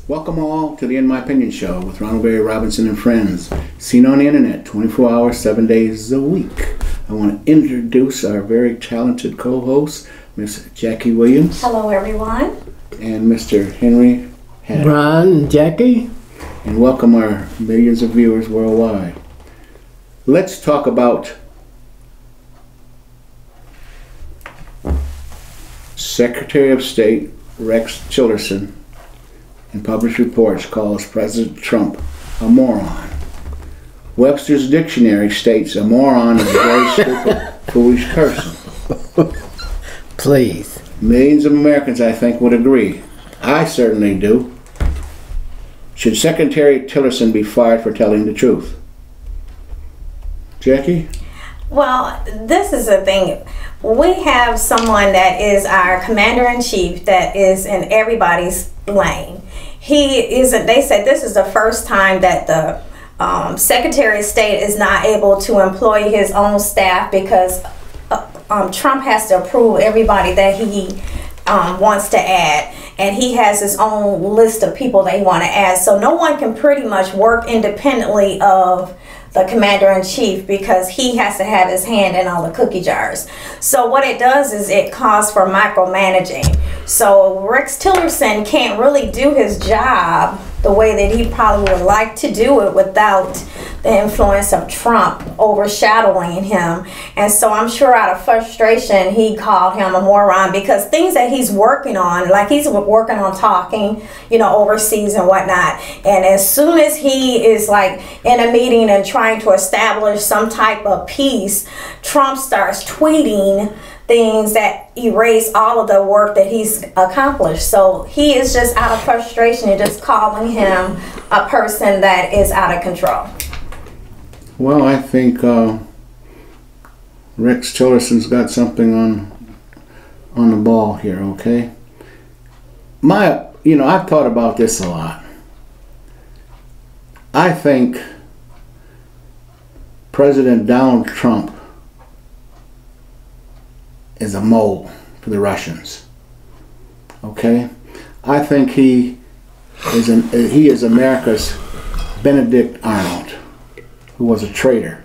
Welcome all to the In My Opinion Show with Ronald Barry Robinson and friends, seen on the internet 24 hours, 7 days a week. I want to introduce our very talented co-host, Miss Jackie Williams. Hello, everyone. And Mr. Henry Hatter. Ron and Jackie. And welcome our millions of viewers worldwide. Let's talk about Secretary of State Rex Tillerson in published reports calls President Trump a moron. Webster's Dictionary states a moron is a very stupid, foolish person. Please. Millions of Americans, I think, would agree. I certainly do. Should Secretary Tillerson be fired for telling the truth? Jackie? Well, this is the thing. We have someone that is our commander-in-chief that is in everybody's lane. They said this is the first time that the Secretary of State is not able to employ his own staff because Trump has to approve everybody that he wants to add, and he has his own list of people that he want to add. So no one can pretty much work independently of the commander-in-chief because he has to have his hand in all the cookie jars. So what it does is it calls for micromanaging. So Rex Tillerson can't really do his job the way that he probably would like to do it without the influence of Trump overshadowing him. And so I'm sure out of frustration he called him a moron, because things that he's working on, like he's working on talking, overseas and whatnot. And as soon as he is like in a meeting and trying to establish some type of peace, Trump starts tweeting things that erase all of the work that he's accomplished. So he is just out of frustration and just calling him a person that is out of control. Well, I think Rex Tillerson's got something on the ball here, okay? I've thought about this a lot. I think President Donald Trump is a mole for the Russians, okay? I think he is America's Benedict Arnold, who was a traitor.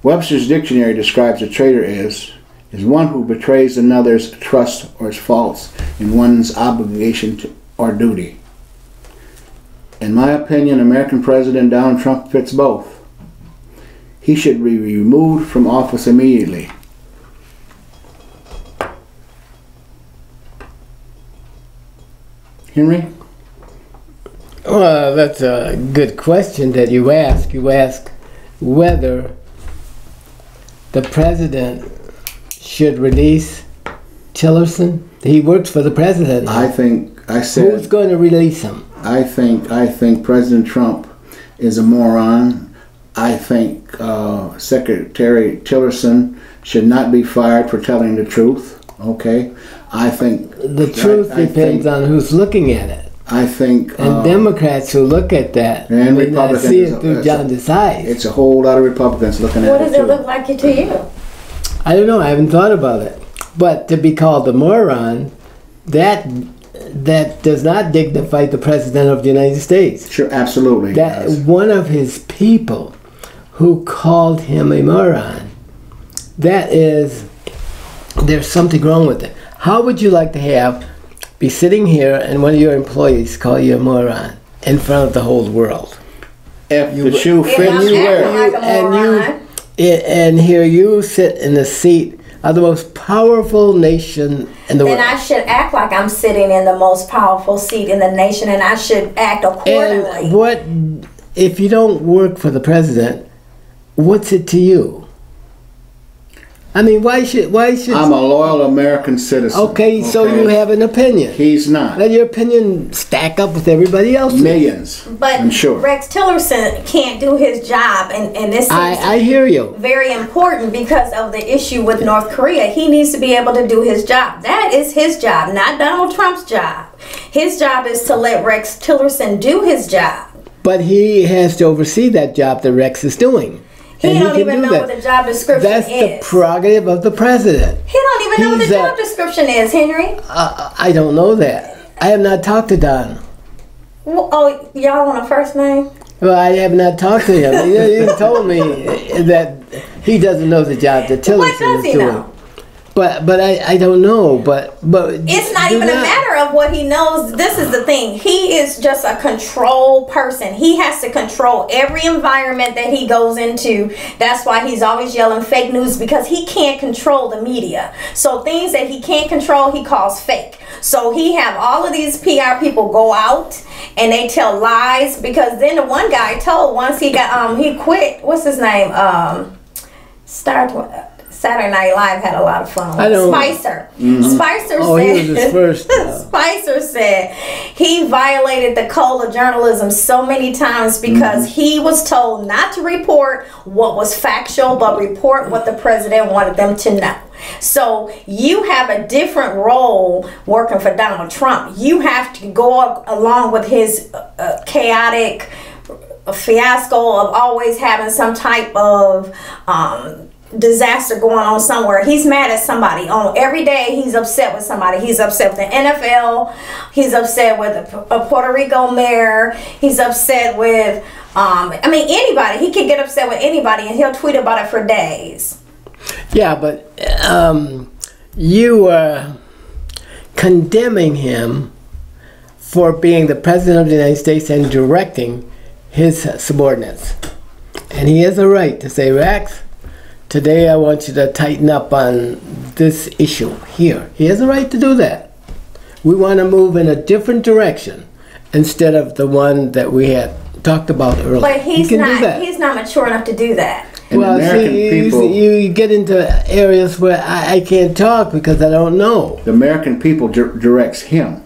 Webster's Dictionary describes a traitor as one who betrays another's trust or is false in one's obligation or duty. In my opinion, American President Donald Trump fits both. He should be removed from office immediately. Henry? Well, that's a good question that you ask. You ask whether the president should release Tillerson. He works for the president now. Who's going to release him? I think President Trump is a moron. I think Secretary Tillerson should not be fired for telling the truth. Okay, I think the truth depends on who's looking at it. I think and Democrats who look at that and Republicans see it through John Desai. It's a whole lot of Republicans looking at it. What does it look like to you? I don't know. I haven't thought about it. But to be called a moron, that does not dignify the President of the United States. Sure, absolutely. That one of his people who called him a moron, there's something wrong with it. How would you like to be sitting here and one of your employees call you a moron in front of the whole world? If the shoe fits, you wear it. And here you sit in the seat of the most powerful nation in the world. Then I should act like I'm sitting in the most powerful seat in the nation, and I should act accordingly. And what if you don't work for the president? What's it to you? I mean, why should? I'm a loyal American citizen. Okay, so you have an opinion. He's not. Let your opinion stack up with everybody else's. Millions. But I'm sure. Rex Tillerson can't do his job, and this I hear you. Very important because of the issue with North Korea. He needs to be able to do his job. That is his job, not Donald Trump's job. His job is to let Rex Tillerson do his job. But he has to oversee that job that Rex is doing. He don't even know what the job description is. That's the prerogative of the president. He don't even know what the job description is, Henry. I don't know that. I have not talked to Don. Oh, y'all on a first name? Well, I have not talked to him. He told me that he doesn't know the job that Tillerson What does is he doing. know? But I don't know. But it's not even a matter of what he knows. This is the thing. He is just a control person. He has to control every environment that he goes into. That's why he's always yelling fake news, because he can't control the media. So things that he can't control, he calls fake. So he have all of these PR people go out and they tell lies, because then the one guy told once he got he quit. What's his name? Saturday Night Live had a lot of fun. Spicer. Spicer said. He was his first. Spicer said he violated the code of journalism so many times because he was told not to report what was factual, but report what the president wanted them to know. So you have a different role working for Donald Trump. You have to go along with his chaotic fiasco of always having some type of disaster going on somewhere. He's mad at somebody. On every day he's upset with somebody. He's upset with the NFL. He's upset with a Puerto Rico mayor. He's upset with anybody. He can get upset with anybody and he'll tweet about it for days. Yeah, but you are condemning him for being the president of the United States and directing his subordinates. And he has a right to say, Rex, today I want you to tighten up on this issue here. He has a right to do that. We want to move in a different direction instead of the one that we had talked about earlier. But he's not mature enough to do that. And well, you get into areas where I can't talk because I don't know. The American people directs him.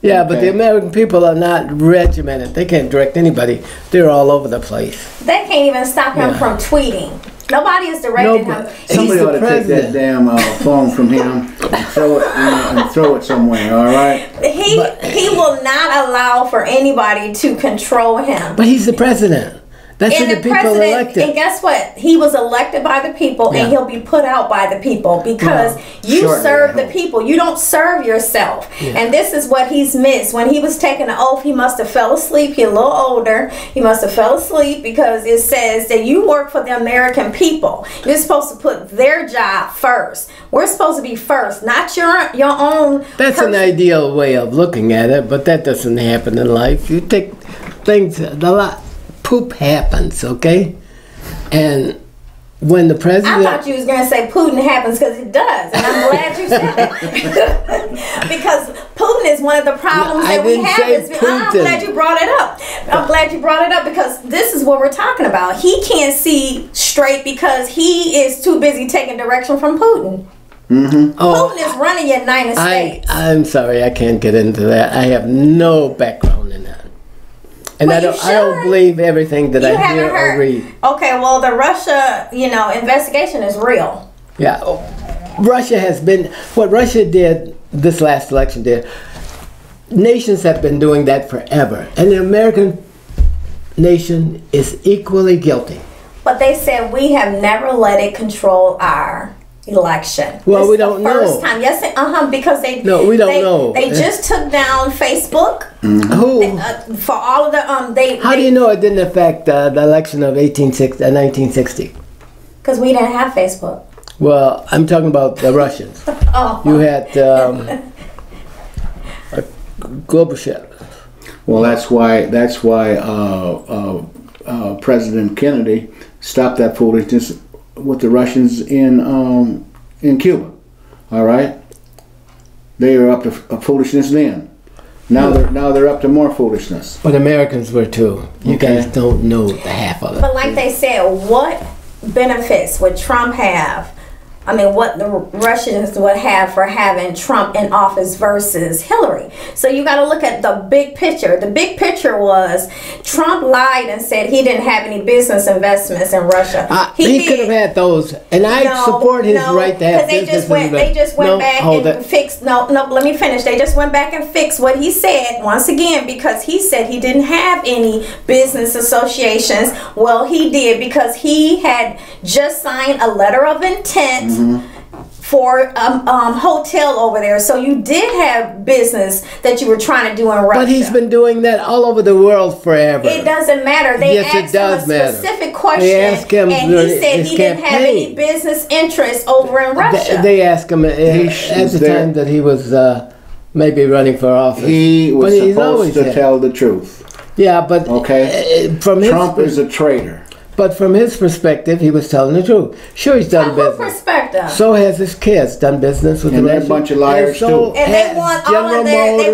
Yeah, but the American people are not regimented. They can't direct anybody. They're all over the place. They can't even stop him from tweeting. Nobody is directing him. Somebody ought to take that damn phone from him and throw it somewhere, all right? He will not allow for anybody to control him. But he's the president. That's who the people elected. And guess what? He was elected by the people, and he'll be put out by the people because you serve the people. You don't serve yourself. Yeah. And this is what he's missed. When he was taking the oath, he must have fell asleep. He's a little older. He must have fell asleep because it says that you work for the American people. You're supposed to put their job first. We're supposed to be first, not your own. That's an ideal way of looking at it, but that doesn't happen in life. You take things a lot. Poop happens, okay? And when the president... I thought you was going to say Putin happens because it does. And I'm glad you said that. Because Putin is one of the problems that we have. I'm glad you brought it up. I'm glad you brought it up because this is what we're talking about. He can't see straight because he is too busy taking direction from Putin. Putin is running the United States. I'm sorry, I can't get into that. I have no background in that. And I don't believe everything that I hear or read. Okay, well, the Russia, investigation is real. Yeah, Russia has been, what Russia did this last election nations have been doing that forever. And the American nation is equally guilty. But they said we have never let it control our election. Well, we don't know. First time, yes, because they. No, we don't know. They just took down Facebook. Who? For all of the How do you know it didn't affect the election of 1960? Because we didn't have Facebook. Well, I'm talking about the Russians. You had Gorbachev. Well, that's why President Kennedy stopped that foolishness with the Russians in Cuba. All right, they were up to foolishness then. Now they're up to more foolishness. But Americans were too. You guys don't know the half of it. But like they said, what benefits would Trump have? I mean, what the Russians would have for having Trump in office versus Hillary. So you got to look at the big picture. The big picture was Trump lied and said he didn't have any business investments in Russia. He could have had those, and I support his right to have business investments. They just went back and fixed. No, let me finish. They just went back and fixed what he said once again because he said he didn't have any business associations. Well, he did because he had just signed a letter of intent for hotel over there. So you did have business that you were trying to do in Russia. But he's been doing that all over the world forever. It doesn't matter. They asked him a specific question, and he said he didn't have any business interests over in Russia. They asked him at the time that he was maybe running for office. He was supposed to tell the truth. Yeah, but Trump is a traitor. But from his perspective, he was telling the truth. Sure, he's done business. From perspective. So has his kids done business with the Russians. And they're a bunch of liars too. And they want all of their,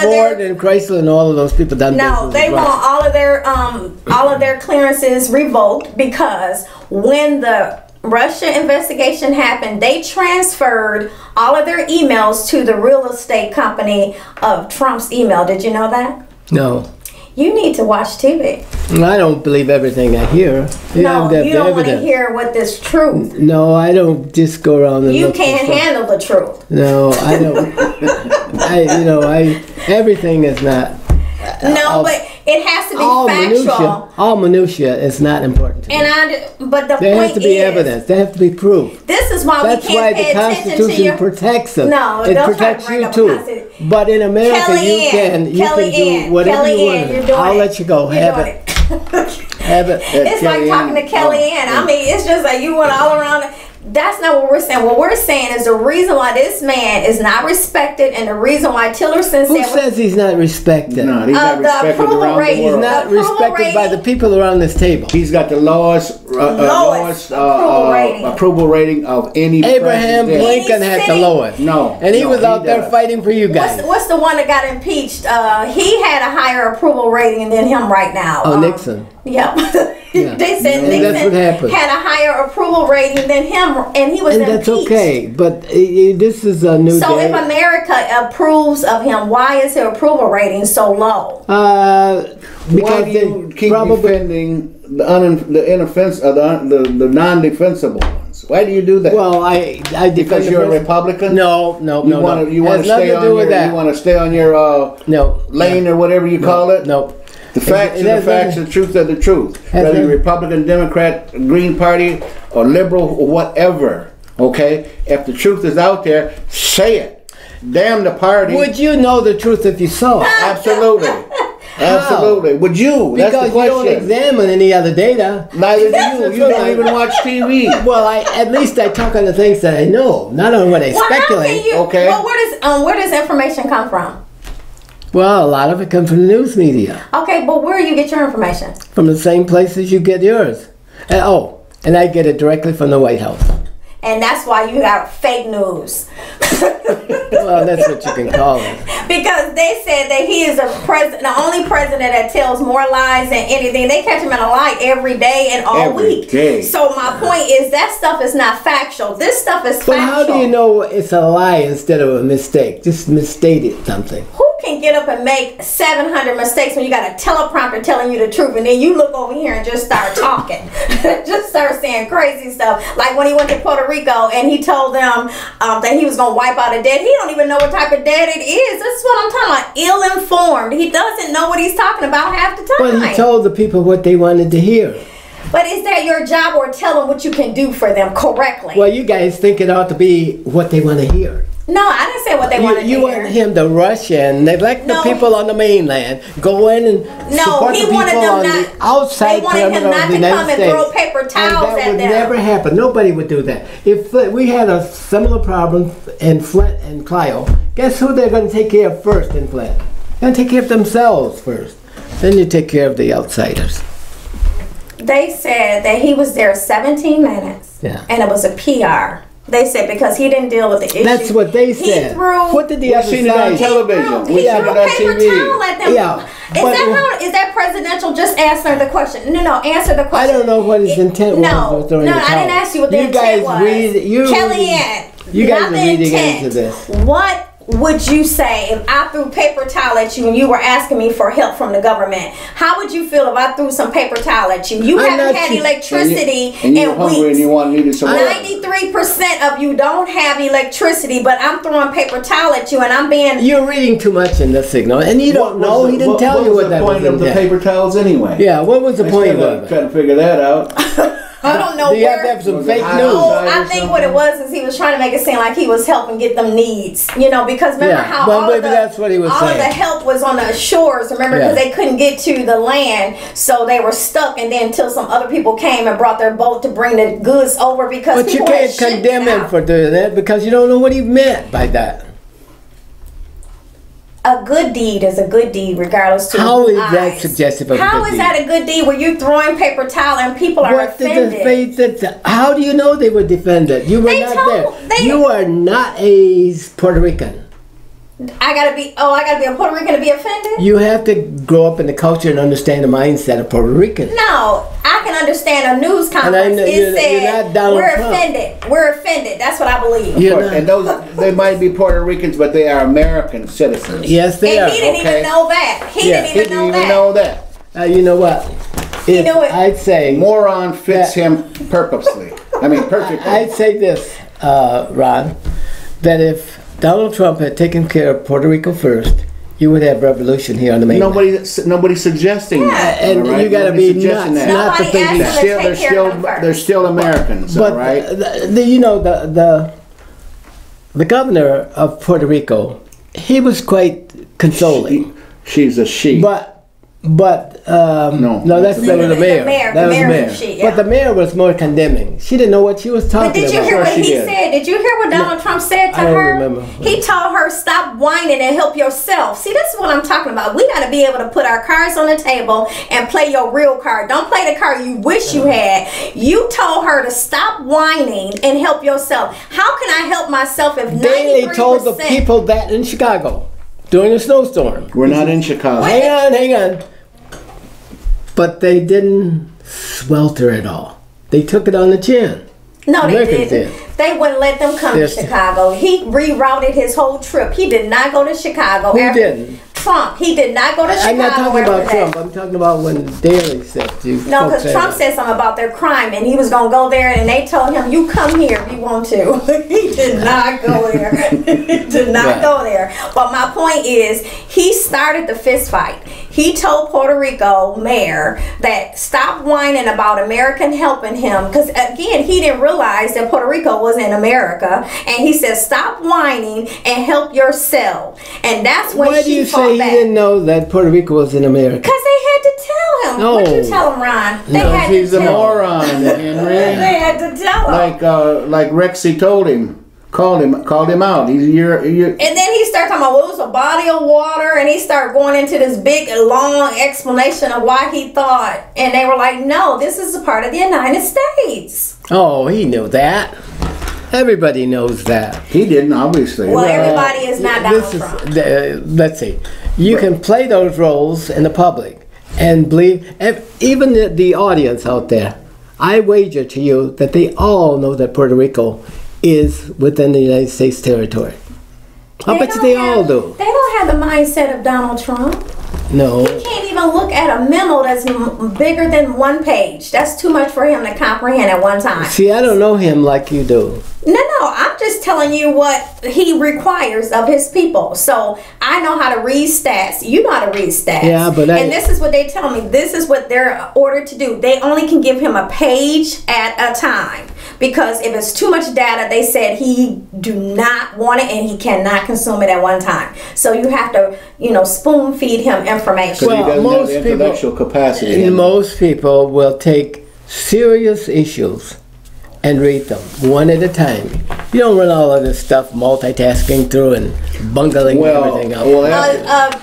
Ford and Chrysler and all of those people done business. No, they want all of their clearances revoked, because when the Russia investigation happened, they transferred all of their emails to the real estate company of Trump's email. Did you know that? No. You need to watch TV. I don't believe everything I hear. No, you don't want to hear what is truth. No, I don't just go around and You can't handle the truth. No, I don't. Everything is not. No, but it has to be factual. All minutia is not important to me. But the there point has to be evidence. There has to be proof. This is why we can't pay attention to That's why the Constitution protects us. No, it protects you too. But in America, you can do whatever you want. I'll let you go. Have it. Have it. It's like talking to Kellyanne. I mean, it's just like you went all around. That's not what we're saying. What we're saying is the reason why this man is not respected, and the reason why Tillerson Who says he's not respected? No, he's not respected around the world. He's not respected by the people around this table. He's got the lowest approval rating of any Abraham president. Lincoln had the lowest. No. And he was out there fighting for you guys. What's the one that got impeached? He had a higher approval rating than him right now. Oh, Nixon. Yep. Yeah. They said Nixon had a higher approval rating than him, and he was impeached. And that's okay, but this is a new day. So if America approves of him, why is his approval rating so low? Because why do you keep defending the non-defensible ones? Why do you do that? Well, I because you're a Republican. No. You want to stay on your lane or whatever you call it. No. The facts are the facts, the truth are the truth. Whether you're Republican, Democrat, Green Party, or liberal, or whatever, okay? If the truth is out there, say it. Damn the party. Would you know the truth if you saw it? Absolutely. Absolutely. Would you? That's the question. Because you don't examine any other data. Neither do you. You don't even watch TV. Well, at least I talk on the things that I know, not on what I speculate. Okay. Well, where does information come from? Well, a lot of it comes from the news media. Okay, but where do you get your information? From the same places you get yours. And I get it directly from the White House. And that's why you got fake news. Well, that's what you can call it. Because they said that he is the only president that tells more lies than anything. They catch him in a lie every day and all week. Day. So my point is that stuff is not factual. This stuff is factual. But how do you know it's a lie instead of a mistake? Just misstated something. Who can get up and make 700 mistakes when you got a teleprompter telling you the truth, and then you look over here and just start talking, just start saying crazy stuff? Like when he went to Puerto Rico and he told them that he was going to wipe out a debt. He don't even know what type of debt it is. This is what I'm talking about. Ill-informed. He doesn't know what he's talking about half the time. Well, he told the people what they wanted to hear. But is that your job, or tell them what you can do for them correctly? Well, you guys think it ought to be what they want to hear. No, I didn't say what they wanted to hear. You want him to rush in, neglect the people on the mainland, go in and support the people on the outside perimeter of the United States. They wanted him not to come and throw paper towels at them. And that would never happen. Nobody would do that. If we had a similar problem in Flint and Clio, guess who they're going to take care of first in Flint? They're going to take care of themselves first. Then you take care of the outsiders. They said that he was there 17 minutes, and it was a PR. They said because he didn't deal with the issue. That's what they said. What did the other side? On television. He threw a paper towel at them. Yeah. Is that presidential? Just answer the question. No, answer the question. I don't know what his intent was. No, I didn't ask you what the intent was. Kellyanne, you guys are reading into this. What would you say if I threw paper towel at you and you were asking me for help from the government? How would you feel if I threw some paper towel at you? You haven't had electricity in weeks. And you needed some 93% of you don't have electricity, but I'm throwing paper towel at you and I'm being... You're reading too much in the signal, and you don't know. He didn't tell you what that was. What was the point of the paper towels anyway? Yeah, what was the point of it? Trying to figure that out. I don't know You have to where. have some Was it fake high news. Oh, outside I or think what it was is he was trying to make it seem like he was helping get them needs, because remember Yeah, how well, all, of maybe that's what he was all of the saying. help was on the shores, remember, because Yeah. they couldn't get to the land, so they were stuck, and then until some other people came and brought their boat to bring the goods over because But you people had can't shipped condemn it him out. for doing that because you don't know what he meant by that. A good deed is a good deed regardless to How who is that eyes. suggestive of a How good is deed? that a good deed where you're throwing paper towel and people are What did offended? the faith that? How do you know they were defended? You were They not told- there. they- You are not a Puerto Rican. I gotta be a Puerto Rican to be offended? You have to grow up in the culture and understand the mindset of Puerto Rican. No, I can understand a news And I conference. know It you're said, not Donald we're Trump." offended. We're offended. That's what I believe. You're not- And those, they might be Puerto Ricans, but they are American citizens. Yes, they And are. he didn't okay. even know that. He Yeah, didn't He even didn't know even that. know that. You know what? If knew it. I'd say Moron fits That- him purposely. I mean, perfectly. I'd say this, Ron, that if Donald Trump had taken care of Puerto Rico first, you would have revolution here on the mainland. Nobody's suggesting that. And all right? you gotta Nobody's be suggesting nuts that. not to Nobody think asked that. him to take care of them first. They're still Americans, But all right? the governor of Puerto Rico, he was quite consoling. She's a she. But No, that's that's that was the mayor. mayor. That The was the mayor's mayor. a she, But yeah. the mayor was more condemning. She didn't know what she was talking But did you about. hear Sure what she he did. said? Did you hear what Donald Trump said to I don't her? remember. He told her, stop whining and help yourself. See, this is what I'm talking about. We got to be able to put our cards on the table and play your real card. Don't play the card you wish you had. You told her to stop whining and help yourself. How can I help myself if 93%... They told the people that in Chicago during a snowstorm. We're not in Chicago. Hang on. But they didn't swelter at all. They took it on the chin. No, they Americans didn't. did. They wouldn't let them come Yes. to Chicago. He rerouted his whole trip. He did not go to Chicago. Who didn't? Trump. He did not go to Chicago. I'm not talking after about that. Trump. I'm talking about when Daley said you. No, folks because Trump said something about their crime, and he was going to go there, and they told him, you come here if you want to. He did not go there. He did not Right. go there. But my point is, he started the fist fight. He told Puerto Rico mayor that stop whining about American helping him, because again, he didn't realize that Puerto Rico was in America, and he said, stop whining and help yourself. And that's when Why do she you fought say he back. didn't know that Puerto Rico was in America? Because they had to tell him. No. What'd you tell him, Ron? They No, had He's to a tell him. moron, Henry. They had to tell him. Like Rexy told him, called him out. You're And then he started talking about, well, it was a body of water, and he started going into this big, long explanation of why he thought. And they were like, no, this is a part of the United States. Oh, he knew that. Everybody knows that. he didn't obviously. Well, everybody is not Donald This is, Trump. let's see. You can play those roles in the public and believe, even the audience out there, I wager to you that they all know that Puerto Rico is within the United States territory. I bet you they all do. They don't have the mindset of Donald Trump. No. He can't even look at a memo that's bigger than one page. That's too much for him to comprehend at one time. See, I don't know him like you do. No, I'm just telling you what he requires of his people. So I know how to read stats. You know how to read stats. Yeah, but and this is what they tell me. This is what they're ordered to do. They only can give him a page at a time. Because if it's too much data, they said he do not want it and he cannot consume it at one time. So you have to, spoon feed him information. Because he doesn't most have the intellectual capacity. And most people will take serious issues and read them one at a time. You don't run all of this stuff multitasking through and bungling everything up.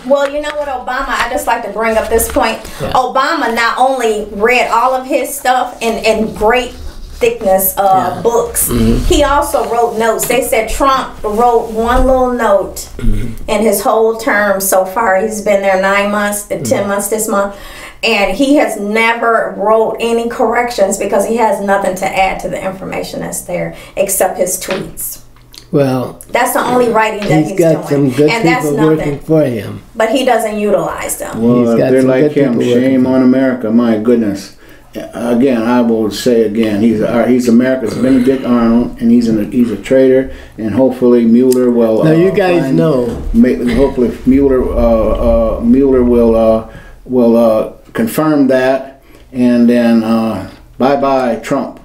Well, you know what, Obama, I just like to bring up this point. Yeah. Obama not only read all of his stuff in great thickness books, he also wrote notes. They said Trump wrote one little note in his whole term so far. He's been there 9 months, 10 months this month. And he has never wrote any corrections because he has nothing to add to the information that's there except his tweets. Well, That's the only writing that he's got doing. some good And that's people nothing. working for him. But he doesn't utilize them. Well, He's if got they're some like good him. people Shame working. on America. My goodness. Again, I will say again, he's America's Benedict Arnold, and he's a traitor. And hopefully Mueller will. Now you guys know. Hopefully Mueller will confirm that, and then Bye-bye, Trump.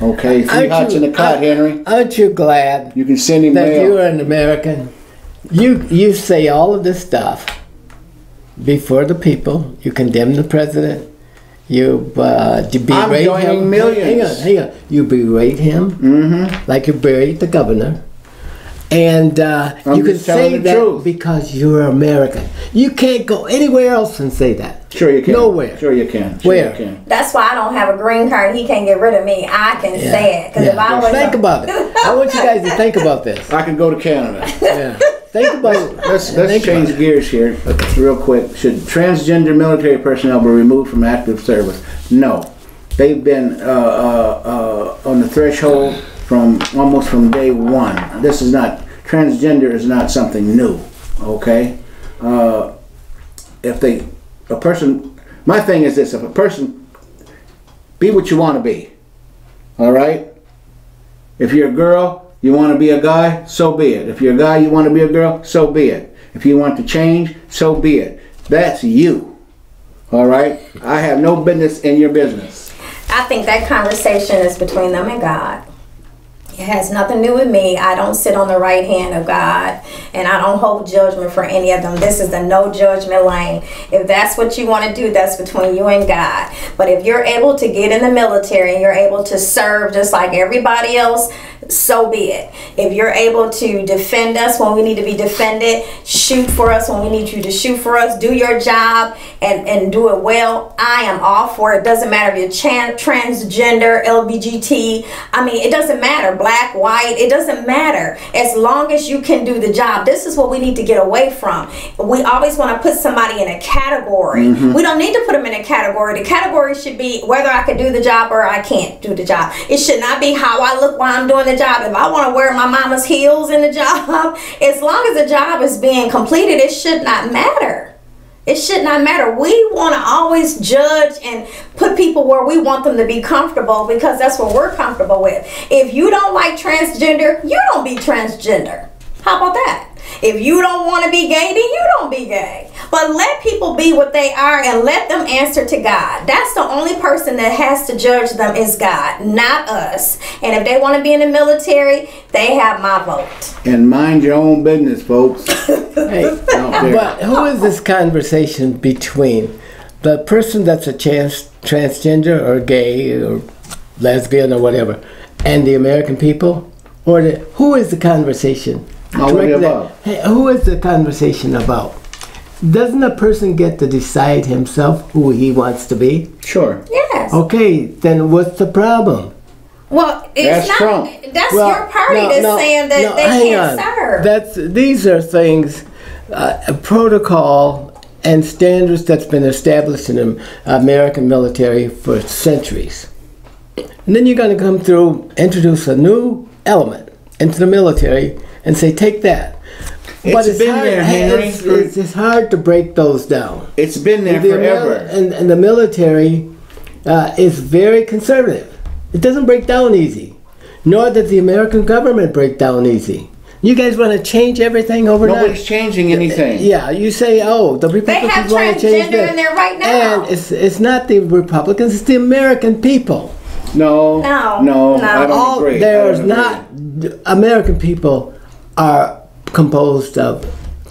Okay, 3 hots in the cot, Henry. Aren't you glad You can send him that mail. you're an American? You say all of this stuff before the people. You condemn the president. You berate I'm joining him. millions. Hang on. You berate him like you berate the governor. And you can just telling say the that truth. because you're American. You can't go anywhere else and say that. Sure you can. Nowhere. Sure you can. Sure Where? You can. That's why I don't have a green card. He can't get rid of me. I can say it. Because if I was Think about it. I want you guys to think about this. I can go to Canada. Yeah. Think about it. Let's Think change about it. gears here real quick. Should transgender military personnel be removed from active service? No. They've been on the threshold from almost from day one. This is not, transgender is not something new, okay? My thing is this, if a person, be what you want to be, all right? If you're a girl, you want to be a guy, so be it. If you're a guy, you want to be a girl, so be it. If you want to change, so be it. That's you, all right? I have no business in your business. I think that conversation is between them and God. It has nothing to do with me. I don't sit on the right hand of God, and I don't hold judgment for any of them. This is the no judgment lane. If that's what you want to do, that's between you and God. But if you're able to get in the military and you're able to serve just like everybody else, so be it. If you're able to defend us when we need to be defended, shoot for us when we need you to shoot for us, do your job and do it well, I am all for it. It doesn't matter if you're transgender, LBGT, I mean, it doesn't matter, black, white, it doesn't matter. As long as you can do the job. This is what we need to get away from. We always want to put somebody in a category. We don't need to put them in a category. The category should be whether I can do the job or I can't do the job. It should not be how I look while I'm doing the job. If I want to wear my mama's heels in the job, as long as the job is being completed, it should not matter. It should not matter. We want to always judge and put people where we want them to be comfortable because that's what we're comfortable with. If you don't like transgender, you don't be transgender. How about that? If you don't want to be gay, then you don't be gay. But let people be what they are and let them answer to God. That's the only person that has to judge them is God, not us. And if they want to be in the military, they have my vote. And mind your own business, folks. Hey, but who is this conversation between the person that's a transgender or gay or lesbian or whatever and the American people? Or who is the conversation? Hey, who is the conversation about? Doesn't a person get to decide himself who he wants to be? Sure. Yes. Okay, then what's the problem? Well, it's That's Trump. That's your party that's saying that they can't serve. These are things, protocol and standards that's been established in the American military for centuries. And then you're going to come through, introduce a new element into the military and say, take that. But It's been there, Henry. It's hard to break those down. It's been there forever. And the military is very conservative. It doesn't break down easy. Nor does the American government break down easy. You guys want to change everything overnight? Nobody's changing anything. Yeah, you say, oh, the Republicans want to change transgender in there right now. And it's not the Republicans, it's the American people. No, I don't agree. There's not, American people are composed of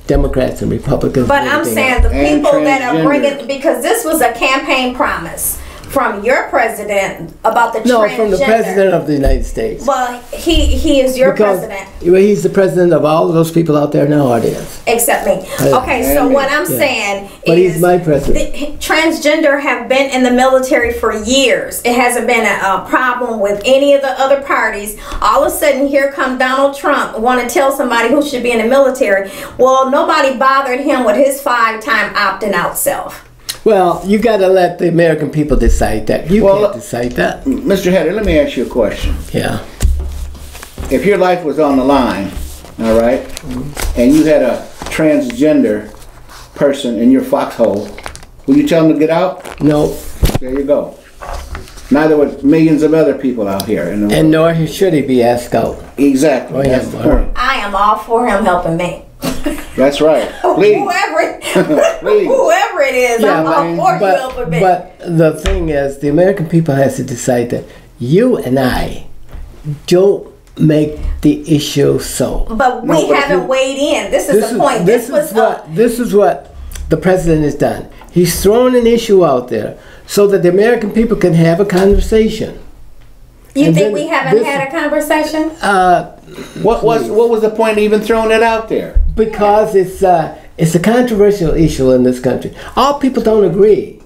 Democrats and Republicans. But I'm saying the people that are bringing, because this was a campaign promise from your president about the transgender. No, from the president of the United States. Well, he is your president. He's the president of all of those people out there nowadays. Except me. Okay, so what I'm saying but is, he's my president. Transgender have been in the military for years. It hasn't been a problem with any of the other parties. All of a sudden, here come Donald Trump want to tell somebody who should be in the military. Well, nobody bothered him with his 5-time opting out self. Well, you got to let the American people decide that. You can't decide that. Mr. Hedder, let me ask you a question. Yeah. If your life was on the line, all right, and you had a transgender person in your foxhole, will you tell them to get out? No. There you go. Neither would millions of other people out here in the world. And nor should he be asked out. Exactly. Oh, That's the point. I am all for him helping me. That's right. Please. Whoever it is, Yeah, I'm all for you alphabet. but the thing is, the American people has to decide that you and I don't make the issue so. But we haven't weighed in. This is the point. This is what the president has done. He's thrown an issue out there so that the American people can have a conversation. You think we haven't had a conversation? What was the point of even throwing it out there? Because it's a controversial issue in this country. All people don't agree.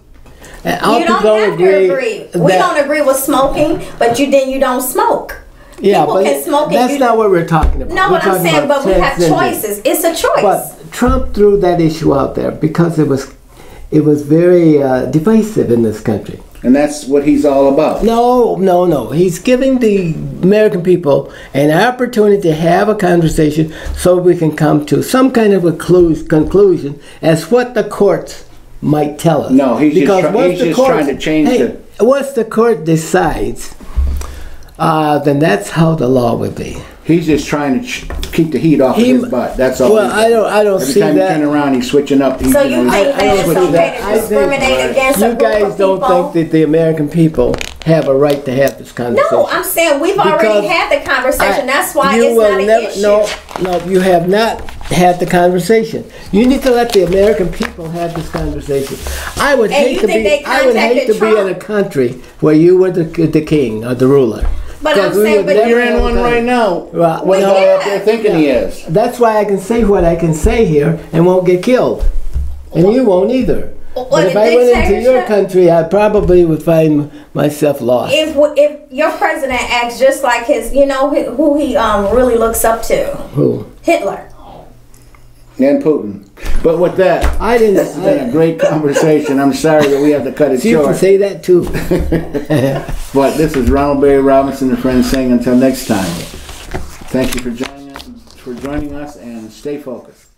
You don't have to agree. We don't agree with smoking, but you don't smoke. Yeah, people but can smoke that's not what we're talking about. No, what I'm saying, but we have choices. It's a choice. But Trump threw that issue out there because it was very divisive in this country. And that's what he's all about. No. He's giving the American people an opportunity to have a conversation so we can come to some kind of a conclusion as what the courts might tell us. No, he's just trying to change it. Once the court decides, then that's how the law will be. He's just trying to keep the heat off of his butt. That's all. Well, I don't see that. Every time you turn around, he's switching up. So you think that it's okay to discriminate against a group of people? You guys don't think that the American people have a right to have this conversation? No, I'm saying we've already had the conversation. That's why it's not an issue. No, you have not had the conversation. You need to let the American people have this conversation. I would hate to be in a country where you were the king or the ruler. But I'm saying, but you're in one right now. Well, what are up there thinking he is? That's why I can say what I can say here and won't get killed, and you won't either. But if I went into your country, I probably would find myself lost. If your president acts just like his, who he really looks up to. Who? Hitler. And Putin. But with that, this has been a great conversation. I'm sorry that we have to cut it short. You can say that too. But this is Ronald Barry Robinson and friends saying until next time. Thank you for joining us and stay focused.